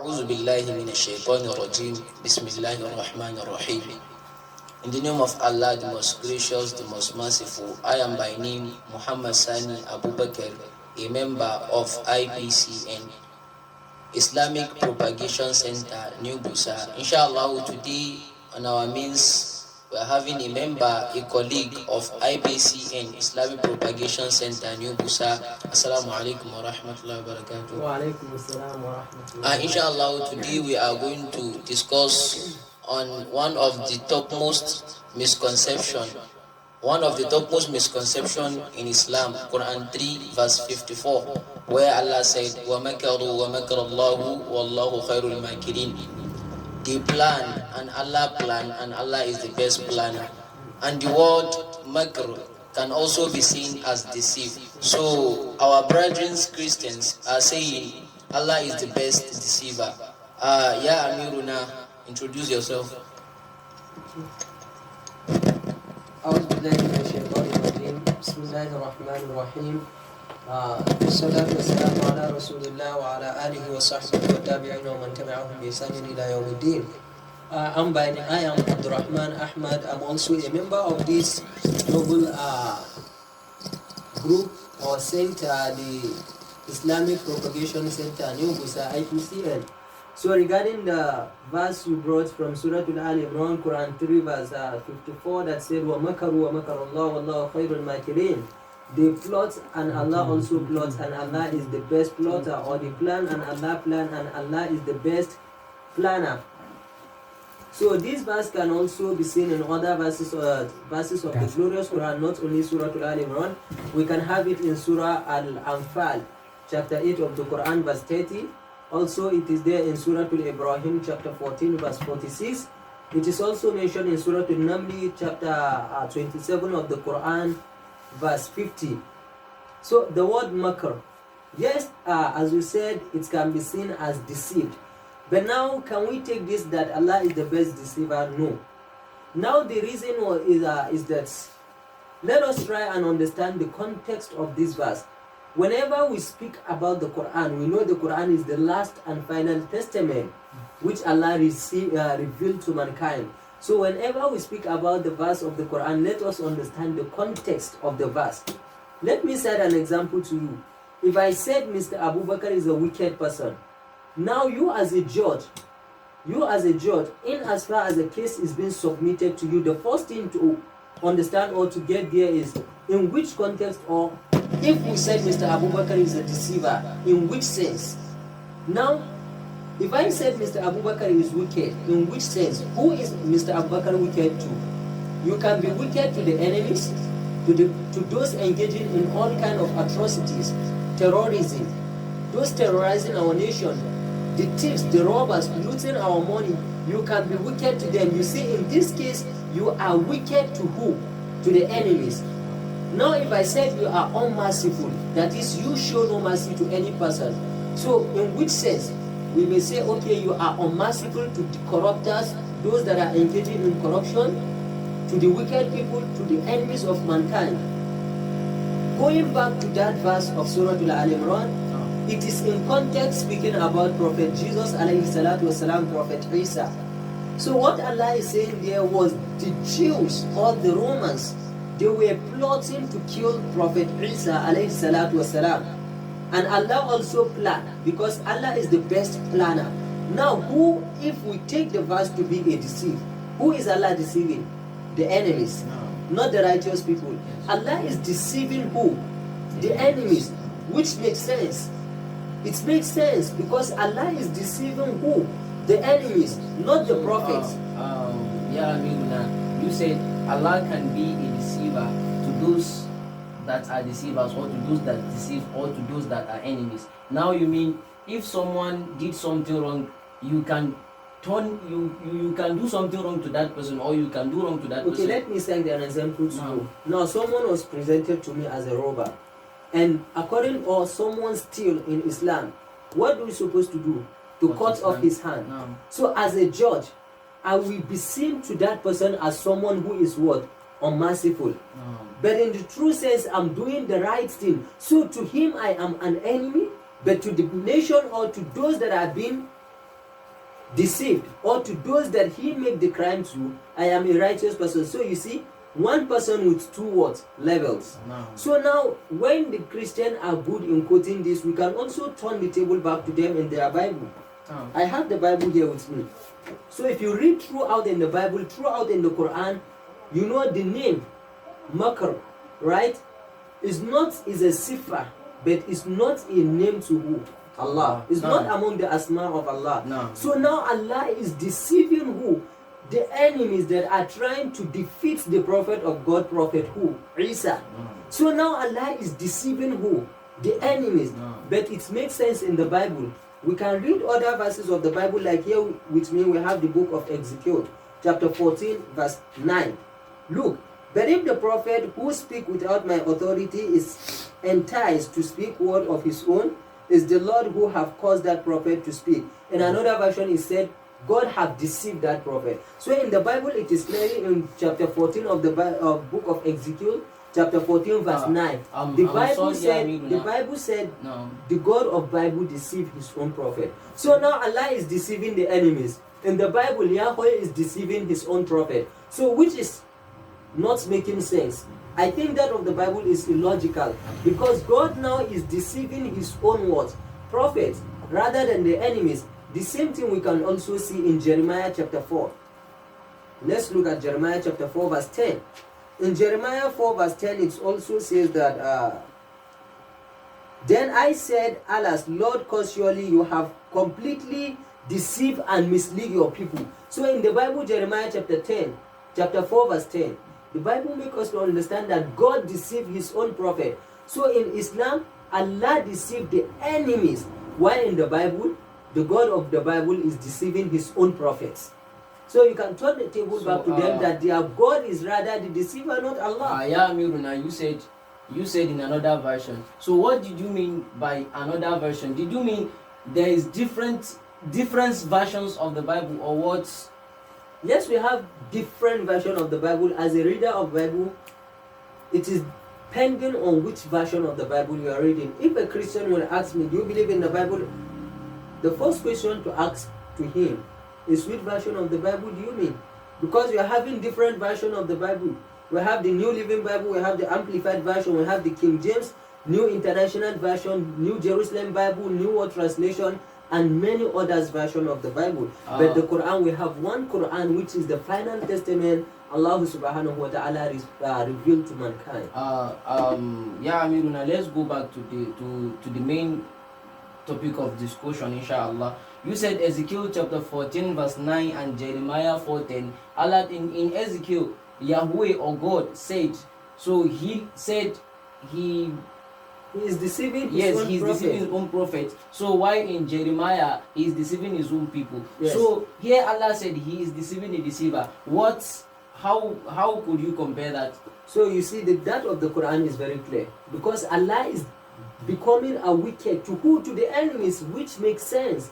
أعوذ بالله من الشيطان الرجيم بسم الله الرحمن الرحيم. In the name of Allah, the most gracious, the most merciful, I am by name Muhammad Sani Abu Bakr, a member of IPCN, Islamic Propagation Center, New Busa. Inshallah, today on our means, we are having a member, a colleague of IPCN, Islamic Propagation Center, New Busa. Assalamu alaikum wa rahmatullahi wa barakatuh. Wa alaikum assalam wa rahmatullahi. Inshallah, today we are going to discuss on one of the topmost misconception in Islam, Quran 3 verse 54, where Allah said, وَمَكَرُوا وَمَكَرَ اللَّهُ وَاللَّهُ خَيْرُ الْمَاكِرِينَ. They plan and Allah is the best planner. And the word makr can also be seen as deceive. So our brethren Christians are saying Allah is the best deceiver. Ya Amiruna, introduce yourself. أعوذ بالله من الشيطان الرجيم بسم الله الرحمن الرحيم والصلاة والسلام على رسول الله وعلى آله وصحبه والتابعين ومن تبعهم بإحسان إلى يوم الدين. I am Abdurrahman Ahmad. I'm also a member of this noble group or center, the Islamic Propagation Center, New Busa, IPCN. So regarding the verse you brought from Surah Al-Imran, Quran 3 verse 54, that said, وَمَكَرُوا وَمَكَرَ اللَّهُ وَاللَّهُ خَيْرُ الْمَاكِرِينَ. They plot and Allah also plots, and Allah is the best plotter, or they plan and Allah plan and Allah is the best planner. So this verse can also be seen in other verses of the glorious Quran, not only Surah Al-Imran. We can have it in Surah Al-Anfal, chapter 8 of the Quran, verse 30. Also, it is there in Surah Al-Ibrahim, chapter 14, verse 46. It is also mentioned in Surah Al-Naml, chapter 27 of the Quran, verse 50. So, the word makr, yes, as we said, it can be seen as deceived. But now, can we take this that Allah is the best deceiver? No. Now, the reason is that, let us try and understand the context of this verse. Whenever we speak about the Quran, we know the Quran is the last and final testament which Allah revealed to mankind. So whenever we speak about the verse of the Quran, let us understand the context of the verse. Let me set an example to you. If I said Mr. Abu Bakr is a wicked person, now you as a judge, in as far as a case is being submitted to you, the first thing to understand or to get there is in which context, or if we said Mr. Abu Bakr is a deceiver, in which sense? Now, if I said Mr. Abu Bakr is wicked, in which sense? Who is Mr. Abu Bakr wicked to? You can be wicked to the enemies, to those engaging in all kind of atrocities, terrorism, those terrorizing our nation, the thieves, the robbers, looting our money. You can be wicked to them. You see, in this case, you are wicked to who? To the enemies. Now, if I said you are unmerciful, that is, you show no mercy to any person. So, in which sense? We may say, okay, you are unmerciful to the corruptors, those that are engaging in corruption, to the wicked people, to the enemies of mankind. Going back to that verse of Surah Al-Imran, it is in context speaking about Prophet Jesus, alayhi salatu wasalam, Prophet Isa. So what Allah is saying there was the Jews or the Romans, they were plotting to kill Prophet Isa, alayhi salatu wasalam. And Allah also planned, because Allah is the best planner. Now, who, if we take the verse to be a deceive, who is Allah deceiving? The enemies, not the righteous people. Allah is deceiving who? The enemies, which makes sense. It makes sense because Allah is deceiving who? The enemies, not the prophets. You said Allah can be a deceiver to those that are deceivers, or to those that deceive, or to those that are enemies. Now you mean if someone did something wrong, you can do something wrong to that person, or you can do wrong to that person. Okay, let me say an example to you. Now someone was presented to me as a robber, and or someone steal in Islam, what are we supposed to do? To cut off his hand. No. So as a judge, I will be seen to that person as someone who is what? Unmerciful. But in the true sense, I'm doing the right thing. So to him, I am an enemy, but to the nation or to those that are being deceived, or to those that he make the crime to, I am a righteous person. So you see, one person with two what? Levels. No. So now, when the Christians are good in quoting this, we can also turn the table back to them in their Bible. Oh. I have the Bible here with me. So if you read throughout in the Bible, throughout in the Quran, you know the name Makr, right? Is a sifa, but it's not a name to who? Allah. It's not among the asma of Allah. No. So now Allah is deceiving who? The enemies that are trying to defeat the prophet of God, prophet who? Isa. So now Allah is deceiving who? The enemies. But it makes sense in the Bible. We can read other verses of the Bible, like here with me we have the book of Ezekiel, chapter 14, verse 9. Look, but if the prophet who speak without my authority is enticed to speak word of his own, is the Lord who have caused that prophet to speak. In another version it said, God have deceived that prophet. So in the Bible it is clearly in chapter 14 of the book of Ezekiel, chapter 14 verse 9. The Bible said No. the God of Bible deceived his own prophet. So now Allah is deceiving the enemies. In the Bible, Yahweh is deceiving his own prophet. So which is not making sense. I think that of the Bible is illogical, because God now is deceiving his own what? Prophet, rather than the enemies. The same thing we can also see in Jeremiah chapter 4. Let's look at Jeremiah chapter 4 verse 10. In Jeremiah 4 verse 10 it also says that then I said, alas, Lord, cause surely you have completely deceived and mislead your people. So in the Bible, Jeremiah chapter 4 verse 10, the Bible makes us to understand that God deceived his own prophet. So in Islam, Allah deceived the enemies, while in the Bible, the God of the Bible is deceiving his own prophets. So you can turn the table back to them that their God is rather the deceiver, not Allah. Yeah, Miruna, you said in another version. So what did you mean by another version? Did you mean there is different versions of the Bible, or what? Yes, we have different version of the Bible. As a reader of Bible, it is depending on which version of the Bible you are reading. If a Christian will ask me, do you believe in the Bible? The first question to ask to him is, which version of the Bible do you mean? Because we are having different version of the Bible. We have the New Living Bible, we have the Amplified Version, we have the King James, New International Version, New Jerusalem Bible, New World Translation, and many others version of the Bible. But the Quran, we have one Quran, which is the final testament Allah subhanahu wa ta'ala revealed to mankind. Yeah, Amiruna, let's go back to the main topic of discussion, inshallah. You said Ezekiel chapter 14 verse 9 and Jeremiah 4:10. Allah in Ezekiel, Yahweh or God said, so he said he is deceiving his own he's prophet. Deceiving his own prophet. So why in Jeremiah he's deceiving his own people? Yes. So here Allah said he is deceiving the deceiver. How could you compare that? So you see that of the Quran is very clear, because Allah is becoming a wicked to who? To the enemies, which makes sense.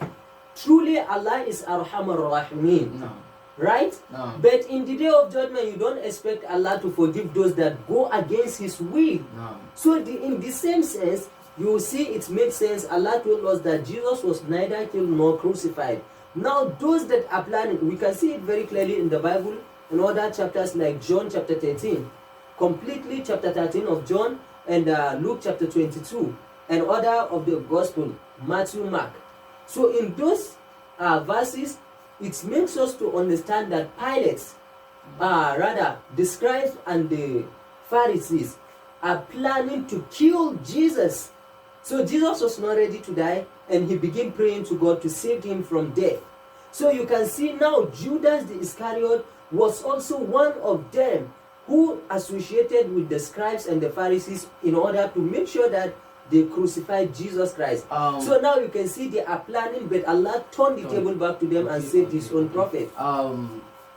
Truly Allah is Arhamar Rahimin. No. Right? No. But in the day of judgment, you don't expect Allah to forgive those that go against his will. No. So in the same sense, you will see it makes sense. Allah told us that Jesus was neither killed nor crucified. Now those that are planning, we can see it very clearly in the Bible, in other chapters like John chapter 13, completely chapter 13 of John, and Luke chapter 22, and other of the Gospel, Matthew, Mark. So in those verses, it makes us to understand that Pilate, the scribes and the Pharisees are planning to kill Jesus. So Jesus was not ready to die, and he began praying to God to save him from death. So you can see now Judas the Iscariot was also one of them who associated with the scribes and the Pharisees in order to make sure that they crucified Jesus Christ. So now you can see they are planning, but Allah turned the table back to them and saved his own prophet.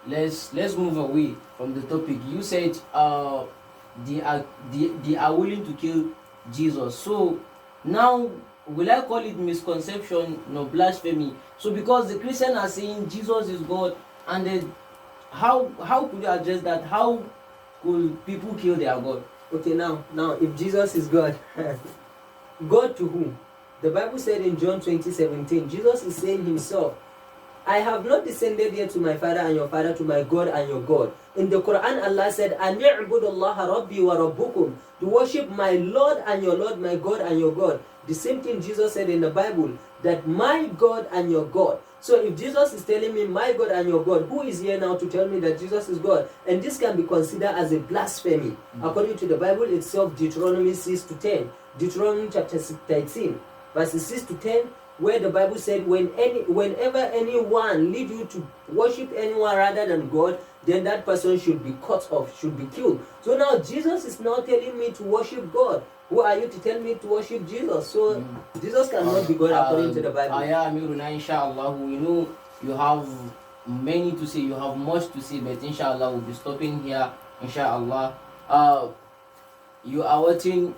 Let's move away from the topic. You said they are willing to kill Jesus. So now, will I call it misconception, no, blasphemy? So because the Christians are saying Jesus is God, and then how could you address that? How could people kill their God? Okay, now if Jesus is God, God to whom? The Bible said in John 20:17, Jesus is saying himself, I have not descended yet to my father and your father, to my God and your God. In the Quran, Allah said, "Ani'budu Allah Rabbi wa Rabbukum," to worship my Lord and your Lord, my God and your God. The same thing Jesus said in the Bible, that my God and your God. So if Jesus is telling me my God and your God, who is here now to tell me that Jesus is God? And this can be considered as a blasphemy. According to the Bible itself, Deuteronomy 6 to 10. Deuteronomy chapter 13, verses 6 to 10, where the Bible said, whenever anyone lead you to worship anyone rather than God, then that person should be cut off, should be killed. So now Jesus is now telling me to worship God. Who are you to tell me to worship Jesus? So Jesus cannot be God according to the Bible. Yeah, Amiruna, inshallah, we know you have many to say, you have much to say, but inshallah, we'll be stopping here, inshallah. You are watching.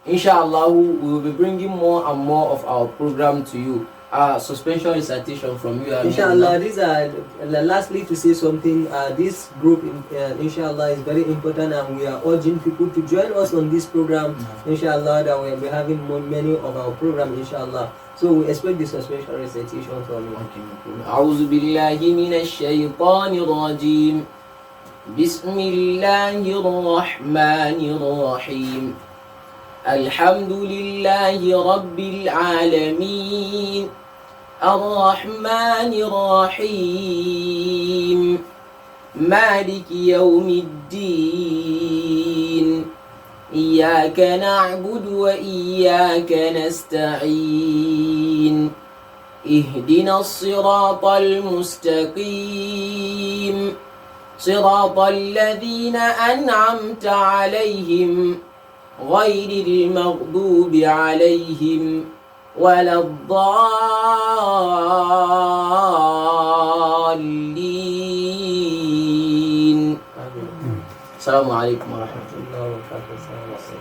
Inshallah, we will be bringing more and more of our program to you. Suspension recitation from you. Inshallah, these are lastly to say something. This group, inshallah, is very important, and we are urging people to join us on this program. Inshallah, that we will be having many of our program. Inshallah, so we expect the suspension recitation from you. أعوذ بالله من الشيطان الرجيم. بسم الله الرحمن الرحيم. الحمد لله رب العالمين الرحمن الرحيم مالك يوم الدين إياك نعبد وإياك نستعين اهدنا الصراط المستقيم صراط الذين أنعمت عليهم غير المغضوب عليهم ولا الضالين. السلام عليكم ورحمة الله وبركاته.